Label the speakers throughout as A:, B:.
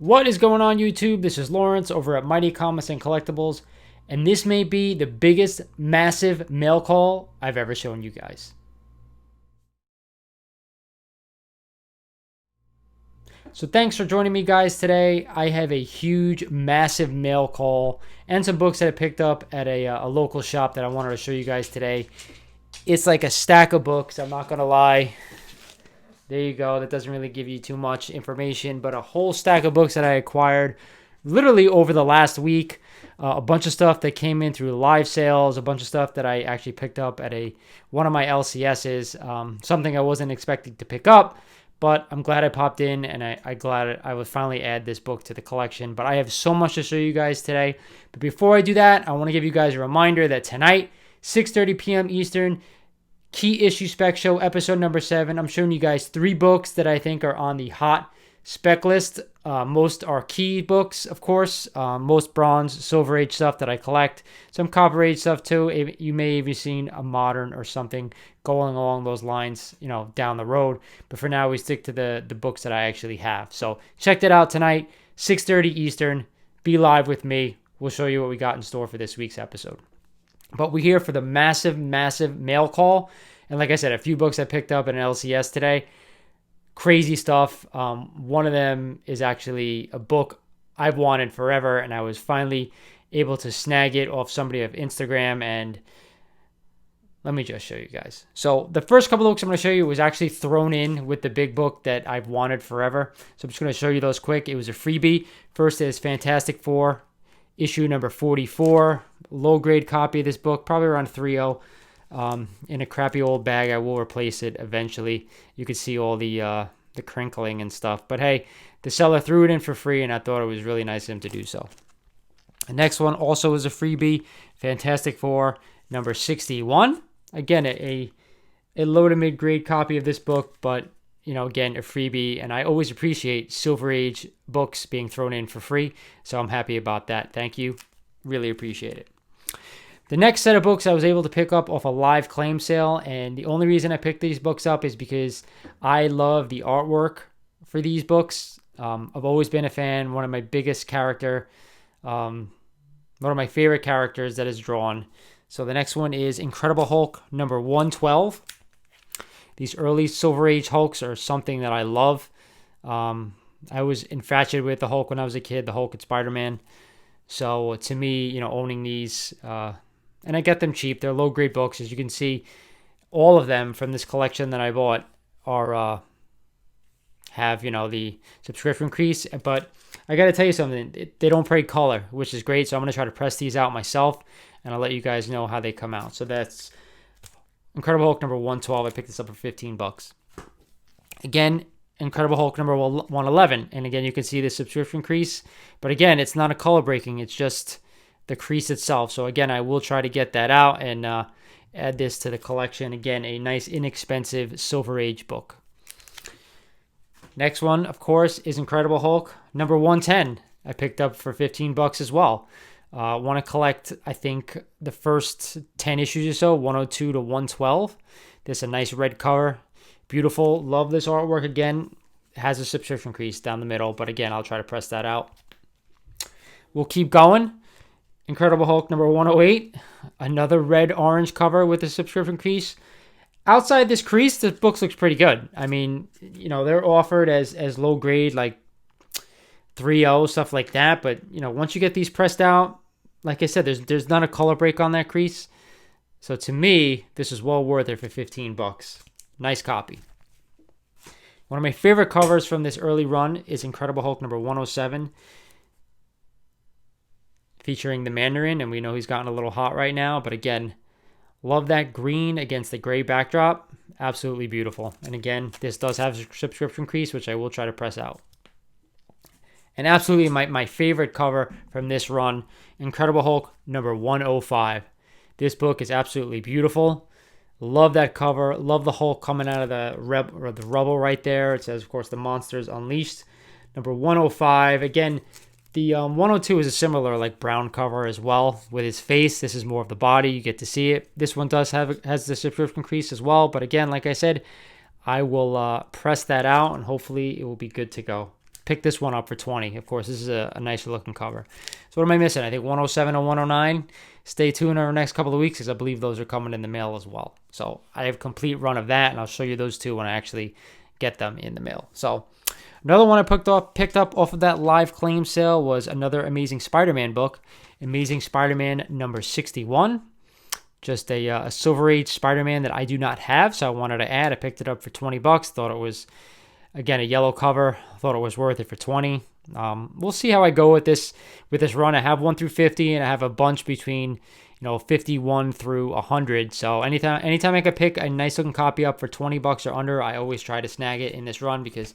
A: What is going on, YouTube? This is Lawrence over at Mighty Comics and Collectibles, and this may be the biggest massive mail call I've ever shown you guys. So thanks for joining me, guys. Today I have a huge massive mail call and some books that I picked up at a local shop that I wanted to show you guys today. It's like a stack of books, I'm not gonna lie. There you go. That doesn't really give you too much information, but a whole stack of books that I acquired literally over the last week. A bunch of stuff that came in through live sales, a bunch of stuff that I actually picked up at one of my LCSs, something I wasn't expecting to pick up, but I'm glad I popped in, and I'm glad I would finally add this book to the collection. But I have so much to show you guys today. But before I do that, I want to give you guys a reminder that tonight, 6:30 p.m. Eastern, Key Issue Spec Show, episode number 7. I'm showing you guys 3 books that I think are on the hot spec list. Most are key books, of course. Most bronze, silver age stuff that I collect. Some copper age stuff too. You may have seen a modern or something going along those lines, down the road. But for now, we stick to the books that I actually have. So check that out tonight, 6:30 Eastern. Be live with me. We'll show you what we got in store for this week's episode. But we're here for the massive, massive mail call. And like I said, a few books I picked up at an LCS today. Crazy stuff. One of them is actually a book I've wanted forever, and I was finally able to snag it off somebody of Instagram. And let me just show you guys. So the first couple of books I'm going to show you was actually thrown in with the big book that I've wanted forever. So I'm just going to show you those quick. It was a freebie. First is Fantastic Four, issue number 44. Low grade copy of this book, probably around 3.0. In a crappy old bag. I will replace it eventually. You can see all the crinkling and stuff. But hey, the seller threw it in for free, and I thought it was really nice of him to do so. The next one also is a freebie. Fantastic Four, number 61. Again, a low to mid grade copy of this book, but again, a freebie. And I always appreciate Silver Age books being thrown in for free, so I'm happy about that. Thank you. Really appreciate it. The next set of books I was able to pick up off a live claim sale, and the only reason I picked these books up is because I love the artwork for these books. I've always been a fan. One of my biggest character, one of my favorite characters that is drawn. So the next one is Incredible Hulk number 112. These early Silver Age Hulks are something that I love. I was infatuated with the Hulk when I was a kid, the Hulk and Spider-Man. So to me, owning these, and I get them cheap. They're low grade books. As you can see, all of them from this collection that I bought are have the subscription crease. But I got to tell you something. They don't break color, which is great. So I'm going to try to press these out myself, and I'll let you guys know how they come out. So that's Incredible Hulk number 112. I picked this up for $15. Again, Incredible Hulk number 111. And again, you can see the subscription crease. But again, it's not a color breaking. It's just the crease itself. So again, I will try to get that out and add this to the collection. Again, a nice inexpensive Silver Age book. Next one, of course, is Incredible Hulk number 110. I picked up for $15 as well. Want to collect, I think, the first 10 issues or so, 102 to 112. There's a nice red cover. Beautiful. Love this artwork. Again, it has a subscription crease down the middle, but again, I'll try to press that out. We'll keep going. Incredible Hulk number 108. Another red-orange cover with a subscription crease. Outside this crease, the book looks pretty good. I mean, they're offered as low grade, like 3.0, stuff like that. But, once you get these pressed out, like I said, there's not a color break on that crease. So to me, this is well worth it for $15. Nice copy. One of my favorite covers from this early run is Incredible Hulk number 107. Featuring the Mandarin, and we know he's gotten a little hot right now. But again, love that green against the gray backdrop. Absolutely beautiful. And again, this does have a subscription crease, which I will try to press out. And absolutely my favorite cover from this run, Incredible Hulk number 105. This book is absolutely beautiful. Love that cover. Love the Hulk coming out of the rubble right there. It says, of course, the Monsters Unleashed. Number 105. Again, the 102 is a similar brown cover as well with his face. This is more of the body. You get to see it. This one has the subscription crease as well. But again, like I said, I will press that out, and hopefully it will be good to go. picked this one up for 20. Of course, this is a nicer looking cover. So what am I missing? I think 107 and 109. Stay tuned over the next couple of weeks because I believe those are coming in the mail as well. So I have a complete run of that, and I'll show you those two when I actually get them in the mail. So another one I picked up off of that live claim sale was another Amazing Spider-Man book, Amazing Spider-Man number 61. Just a Silver Age Spider-Man that I do not have, so I wanted to add. I picked it up for 20 bucks. Thought it was, again, a yellow cover. Thought it was worth it for 20. We'll see how I go with this run. I have 1 through 50, and I have a bunch between 51 through 100. So anytime I could pick a nice looking copy up for 20 bucks or under, I always try to snag it in this run because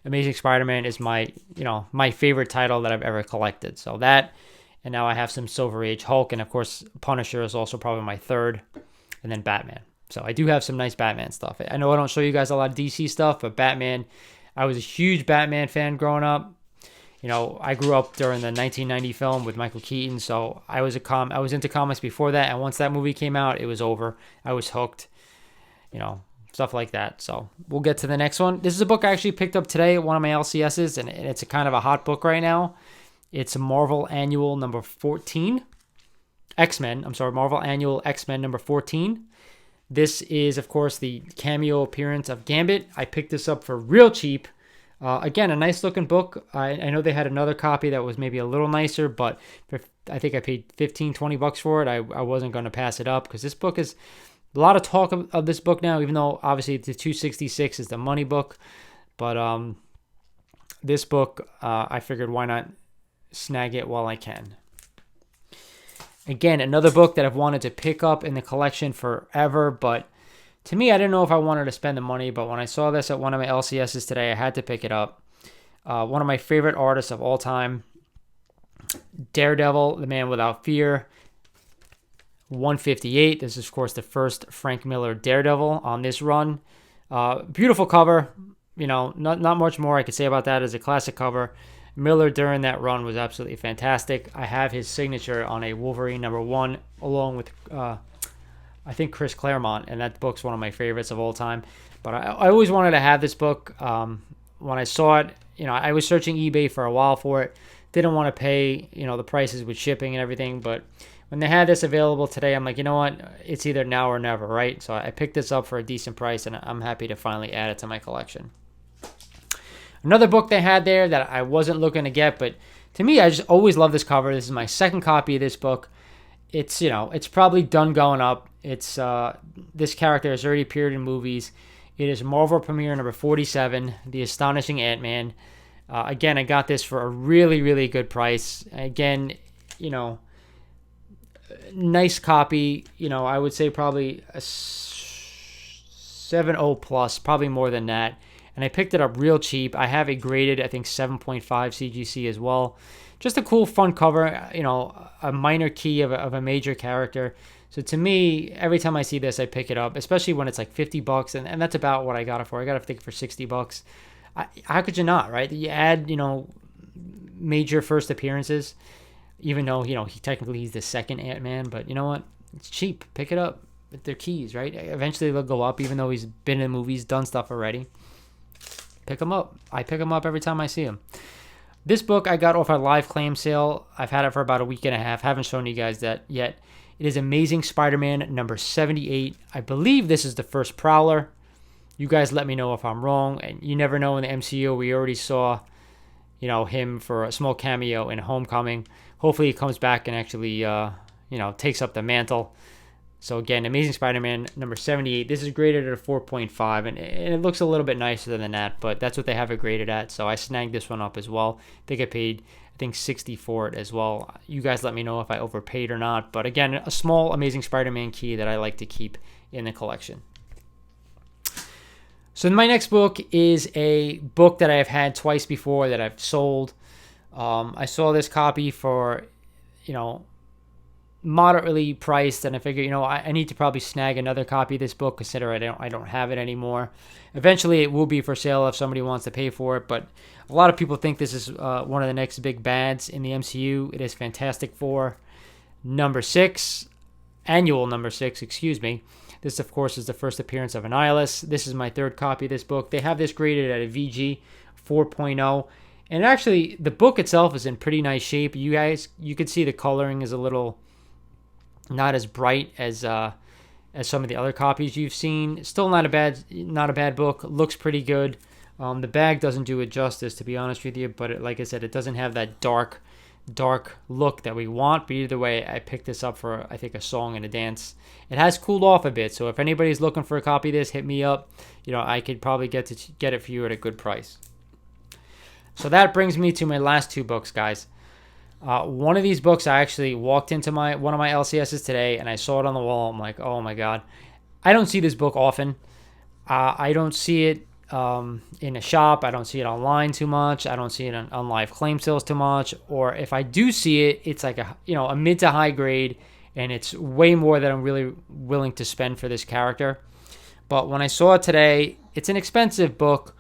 A: Amazing Spider-Man is my favorite title that I've ever collected. So that. And now I have some Silver Age Hulk, and of course Punisher is also probably my third, and then Batman. So I do have some nice Batman stuff. I know I don't show you guys a lot of DC stuff, but Batman, I was a huge Batman fan growing up. I grew up during the 1990 film with Michael Keaton, so I was into comics before that, and once that movie came out, it was over. I was hooked, stuff like that. So we'll get to the next one. This is a book I actually picked up today at one of my LCSs, and it's a kind of a hot book right now. It's Marvel Annual number 14. Marvel Annual X-Men number 14. This is, of course, the cameo appearance of Gambit. I picked this up for real cheap. Again, a nice looking book. I know they had another copy that was maybe a little nicer, but I think I paid 15, 20 bucks for it. I wasn't going to pass it up because this book is a lot of talk of this book now, even though obviously the 266 is the money book. But this book, I figured why not snag it while I can. Again, another book that I've wanted to pick up in the collection forever, but to me, I didn't know if I wanted to spend the money, but when I saw this at one of my LCSs today, I had to pick it up. One of my favorite artists of all time, Daredevil, The Man Without Fear, 158. This is, of course, the first Frank Miller Daredevil on this run. Beautiful cover. Not much more I could say about that. As a classic cover. Miller during that run was absolutely fantastic. I have his signature on a Wolverine number 1 along with I think Chris Claremont, and that book's one of my favorites of all time. But I always wanted to have this book. When I saw it, I was searching eBay for a while for it. Didn't want to pay the prices with shipping and everything, but when they had this available today, I'm like, you know what, it's either now or never, right? So I picked this up for a decent price, and I'm happy to finally add it to my collection. Another book they had there that I wasn't looking to get, but to me, I just always love this cover. This is my second copy of this book. It's, it's probably done going up. It's this character has already appeared in movies. It is Marvel Premiere number 47, The Astonishing Ant-Man. Again, I got this for a really, really good price. Again, nice copy. I would say probably a 7.0 plus, probably more than that. And I picked it up real cheap. I have a graded, I think, 7.5 CGC as well. Just a cool, fun cover, a minor key of a major character. So to me, every time I see this, I pick it up, especially when it's like 50 bucks. And that's about what I got it for. I got it, I think, for 60 bucks. How could you not, right? You add, major first appearances, even though, he's the second Ant-Man. But you know what? It's cheap. Pick it up. They're keys, right? Eventually they'll go up, even though he's been in movies, done stuff already. Pick them up. I pick them up every time I see them. This book I got off a live claim sale. I've had it for about a week and a half. Haven't shown you guys that yet. It is Amazing Spider-Man number 78. I believe this is the first Prowler. You guys let me know if I'm wrong. And you never know in the MCU. We already saw, him for a small cameo in Homecoming. Hopefully he comes back and actually, takes up the mantle. So again, Amazing Spider-Man number 78. This is graded at a 4.5, and it looks a little bit nicer than that, but that's what they have it graded at. So I snagged this one up as well. I think I paid, 60 for it as well. You guys let me know if I overpaid or not. But again, a small Amazing Spider-Man key that I like to keep in the collection. So my next book is a book that I have had twice before that I've sold. I saw this copy for, moderately priced, and I figured, I need to probably snag another copy of this book, consider I don't have it anymore. Eventually it will be for sale if somebody wants to pay for it, but a lot of people think this is one of the next big bads in the MCU. It is Fantastic Four number 6, annual number 6, excuse me. This, of course, is the first appearance of Annihilus. This is my third copy of this book. They have this graded at a VG 4.0, And actually, the book itself is in pretty nice shape. You could see the coloring is a little not as bright as some of the other copies you've seen. Still not a bad book. Looks pretty good. The bag doesn't do it justice, to be honest with you, but like I said, it doesn't have that dark look that we want. But either way, I picked this up for, I think, a song and a dance. It has cooled off a bit, so if anybody's looking for a copy of this, hit me up. I could probably get it for you at a good price. So that brings me to my last two books, guys. One of these books, I actually walked into one of my LCSs today, and I saw it on the wall. I'm like, oh my god. I don't see this book often. I don't see it in a shop. I don't see it online too much. I don't see it on live claim sales too much. Or if I do see it, it's like a mid to high grade, and it's way more than I'm really willing to spend for this character. But when I saw it today, it's an expensive book.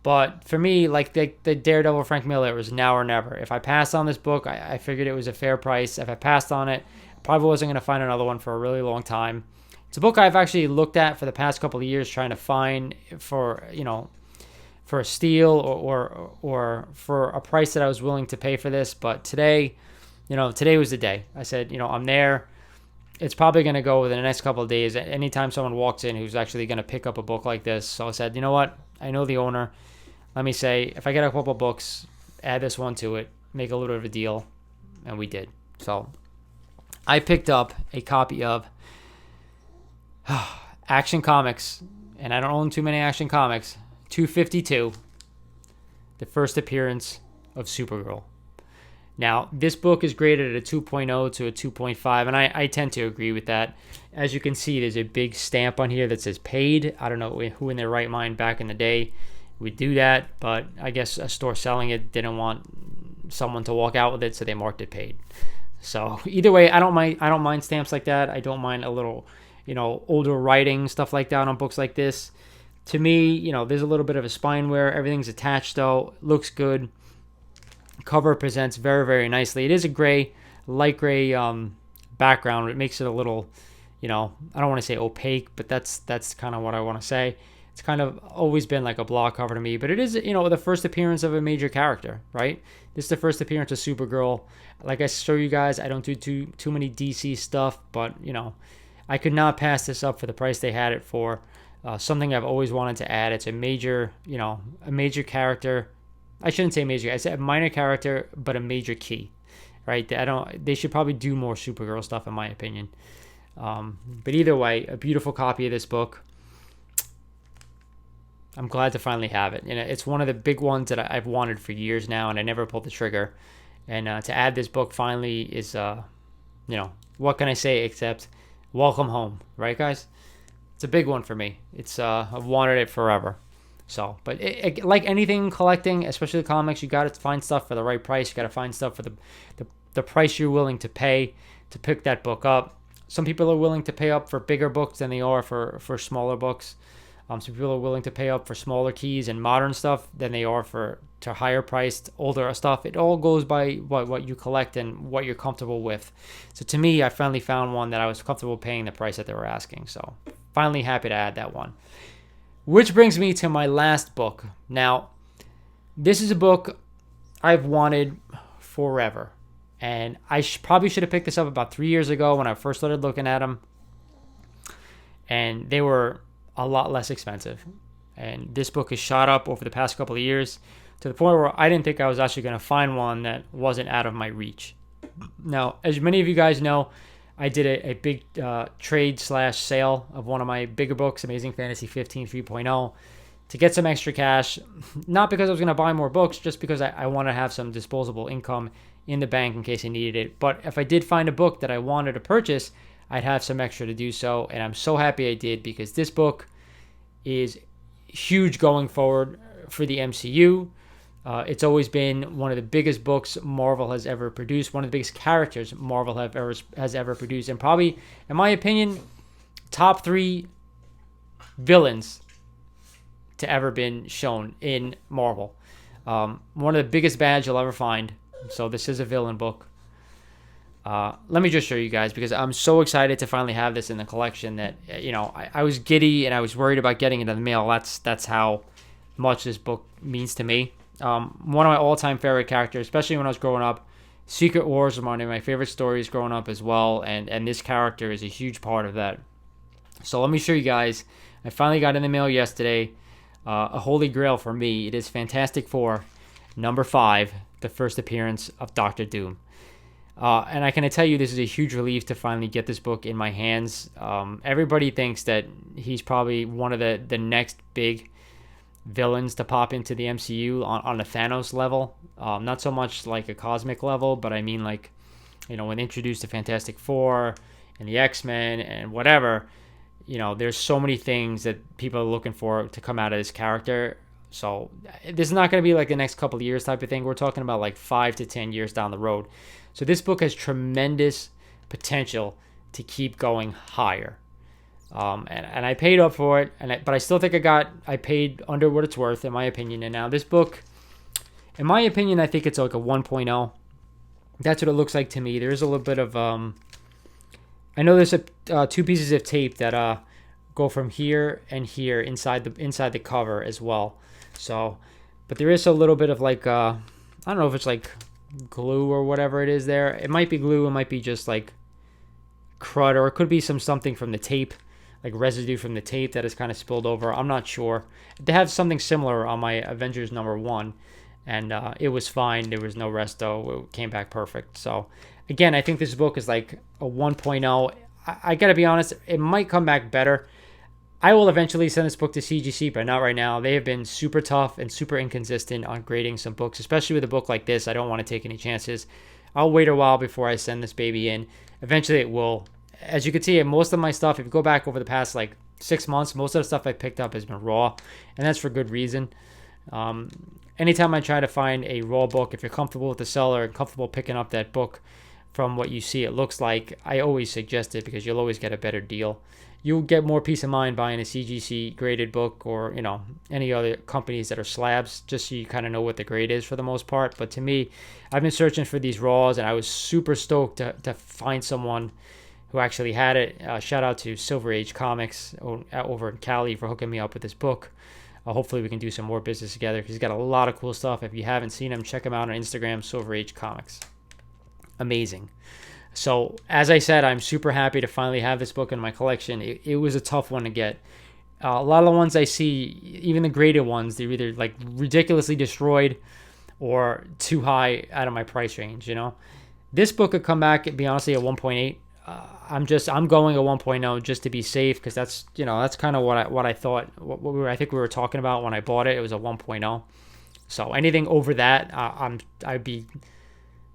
A: But for me, like the Daredevil Frank Miller, it was now or never. If I passed on this book, I figured it was a fair price. If I passed on it, I probably wasn't going to find another one for a really long time. It's a book I've actually looked at for the past couple of years, trying to find for a steal or for a price that I was willing to pay for this. But today was the day. I said, I'm there. It's probably going to go within the next couple of days. Anytime someone walks in who's actually going to pick up a book like this. So I said, you know what? I know the owner. Let me say, if I get a couple of books, add this one to it, make a little bit of a deal. And we did. So I picked up a copy of Action Comics, and I don't own too many Action Comics, 252, the first appearance of Supergirl. Now, this book is graded at a 2.0 to a 2.5, and I tend to agree with that. As you can see, there's a big stamp on here that says paid. I don't know who in their right mind back in the day would do that, but I guess a store selling it didn't want someone to walk out with it, so they marked it paid. So either way, I don't mind stamps like that. I don't mind a little, older writing, stuff like that on books like this. To me, there's a little bit of a spine wear. Everything's attached though. Looks good. Cover presents very, very nicely. It is a light gray background. It makes it a little, I don't want to say opaque, but that's kind of what I want to say. It's kind of always been like a block cover to me, but it is, the first appearance of a major character, right? This is the first appearance of Supergirl. Like I show you guys, I don't do too many DC stuff, but I could not pass this up for the price they had it for. Something I've always wanted to add. It's a major, a major character. I shouldn't say major. I said a minor character, but a major key, right? They should probably do more Supergirl stuff, in my opinion. But either way, a beautiful copy of this book. I'm glad to finally have it. It's one of the big ones that I've wanted for years now, and I never pulled the trigger. And to add this book finally is, what can I say except welcome home, right, guys? It's a big one for me. I've wanted it forever. So, but like anything collecting, especially comics, you got to find stuff for the right price. You got to find stuff for the price you're willing to pay to pick that book up. Some people are willing to pay up for bigger books than they are for smaller books. Some people are willing to pay up for smaller keys and modern stuff than they are to higher priced older stuff. It all goes by what you collect and what you're comfortable with. So to me, I finally found one that I was comfortable paying the price that they were asking. So finally happy to add that one. Which brings me to my last book. Now, this is a book I've wanted forever. And I probably should have picked this up about 3 years ago when I first started looking at them. And they were a lot less expensive. And this book has shot up over the past couple of years to the point where I didn't think I was actually going to find one that wasn't out of my reach. Now, as many of you guys know, I did a big trade/sale of one of my bigger books, Amazing Fantasy 15 3.0, to get some extra cash. Not because I was going to buy more books, just because I want to have some disposable income in the bank in case I needed it. But if I did find a book that I wanted to purchase, I'd have some extra to do so. And I'm so happy I did, because this book is huge going forward for the MCU. It's always been one of the biggest books Marvel has ever produced, one of the biggest characters Marvel has ever produced, and probably, in my opinion, top 3 villains to ever been shown in Marvel. One of the biggest bads you'll ever find. So this is a villain book. Let me just show you guys, because I'm so excited to finally have this in the collection that, I was giddy and I was worried about getting it in the mail. That's how much this book means to me. One of my all-time favorite characters, especially when I was growing up. Secret Wars was one of my favorite stories growing up as well, and this character is a huge part of that. So let me show you guys. I finally got in the mail yesterday. A holy grail for me. It is Fantastic Four, number 5, the first appearance of Doctor Doom. And I can tell you this is a huge relief to finally get this book in my hands. Everybody thinks that he's probably one of the next big villains to pop into the MCU on a Thanos level. Not so much like a cosmic level, but I mean like, when introduced to Fantastic Four and the X-Men and whatever, there's so many things that people are looking for to come out of this character. So this is not going to be like the next couple of years type of thing. We're talking about like 5 to 10 years down the road. So this book has tremendous potential to keep going higher. And I paid up for it, but I still think I paid under what it's worth, in my opinion. And now this book, in my opinion, I think it's like a 1.0. That's what it looks like to me. There is a little bit of, I know there's 2 pieces of tape that go from here and here inside the cover as well. So, but there is a little bit of like, I don't know if it's like glue or whatever it is there. It might be glue. It might be just like crud, or it could be something from the tape, like residue from the tape that is kind of spilled over. I'm not sure. They have something similar on my Avengers #1, and it was fine. There was no resto. It came back perfect. So again, I think this book is like a 1.0. I gotta be honest, it might come back better. I will eventually send this book to CGC, but not right now. They have been super tough and super inconsistent on grading some books, especially with a book like this. I don't want to take any chances. I'll wait a while before I send this baby in. Eventually it will. As you can see, most of my stuff, if you go back over the past like 6 months, most of the stuff I picked up has been raw, and that's for good reason. Anytime I try to find a raw book, if you're comfortable with the seller and comfortable picking up that book from what you see it looks like, I always suggest it because you'll always get a better deal. You'll get more peace of mind buying a CGC graded book or, any other companies that are slabs, just so you kind of know what the grade is for the most part. But to me, I've been searching for these raws, and I was super stoked to find someone who actually had it. Shout out to Silver Age Comics over in Cali for hooking me up with this book. Hopefully we can do some more business together because he's got a lot of cool stuff. If you haven't seen him, check him out on Instagram, Silver Age Comics. Amazing. So as I said, I'm super happy to finally have this book in my collection. It was a tough one to get. A lot of the ones I see, even the graded ones, they're either like ridiculously destroyed or too high out of my price range. This book could come back and be honestly a 1.8. I'm going a 1.0 just to be safe because that's kind of what I thought. I think we were talking about when I bought it. It was a 1.0. So anything over that, I'd be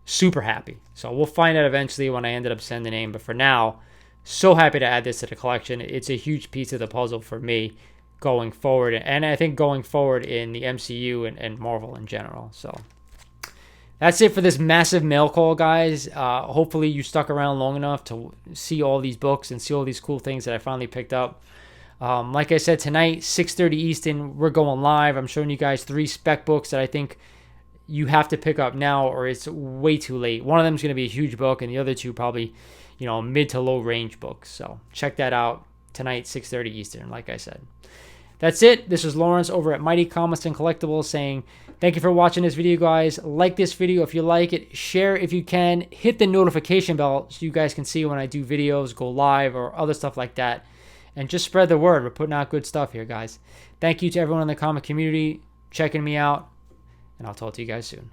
A: super happy. So we'll find out eventually when I ended up sending in. But for now, so happy to add this to the collection. It's a huge piece of the puzzle for me going forward, and I think going forward in the MCU and Marvel in general. So that's it for this massive mail call, guys. Hopefully you stuck around long enough to see all these books and see all these cool things that I finally picked up. Like I said, tonight, 6:30 Eastern, we're going live. I'm showing you guys 3 spec books that I think you have to pick up now or it's way too late. One of them is going to be a huge book, and the other 2 probably, mid to low range books. So check that out tonight, 6:30 Eastern, like I said. That's it. This is Lawrence over at Mighty Comics and Collectibles saying thank you for watching this video, guys. Like this video if you like it. Share if you can. Hit the notification bell so you guys can see when I do videos, go live, or other stuff like that. And just spread the word. We're putting out good stuff here, guys. Thank you to everyone in the comic community checking me out. And I'll talk to you guys soon.